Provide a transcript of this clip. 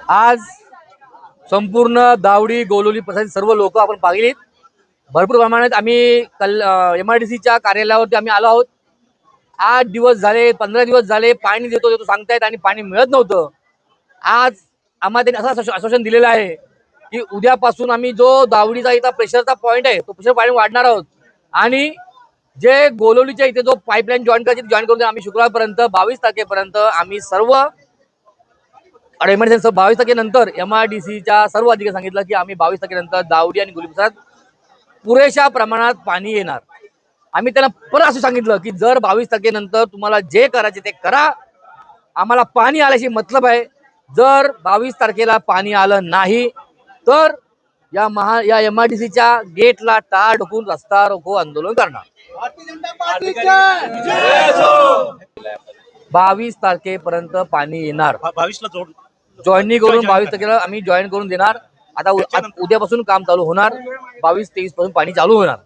आज संपूर्ण दावडी गोलोली प्रशासन सर्व लोक आपण पाहिलीत. भरपूर प्रमाणात आम्ही MIDCच्या कार्यालयावरती आम्ही आलो आहोत. 8 दिवस झाले, 15 दिवस झाले पाणी देतो सांगतायत आणि पाणी मिळत नव्हतं. आज आम्हाला त्यांनी असं आश्वासन दिलेलं आहे की उद्यापासून आम्ही जो दावडीचा इथं प्रेशरचा पॉईंट आहे तो प्रेशर पॉईंट वाढणार आहोत आणि जे गोलोलीच्या इथे जो पाईपलाईन जॉईन करायची जॉईन करून आम्ही शुक्रवारपर्यंत 22 तारखेपर्यंत आम्ही सर्व 22 तारखेनंतर MIDCच्या सर्व अधिकारी सांगितलं की आम्ही 22 तारखेनंतर दावडी आणि गोलोलीत पुरेशा प्रमाणात पाणी येणार. आम्ही त्यांना परत असं सांगितलं की जर 22 तारखेनंतर तुम्हाला जे करायचे ते करा, आम्हाला पाणी आल्याशी मतलब आहे. जर 22 तारखेला पाणी आलं नाही तर या MIDCच्या गेटला टाळ ठोकून रस्ता रोको आंदोलन करणार. 22 तारखेपर्यंत पाणी येणार. 22ला जॉईनिंग करून 22 तारखेला आम्ही जॉईन करून देणार. आता उद्यापासून काम चालू होणार. 22-23 पासून पाणी चालू होणार.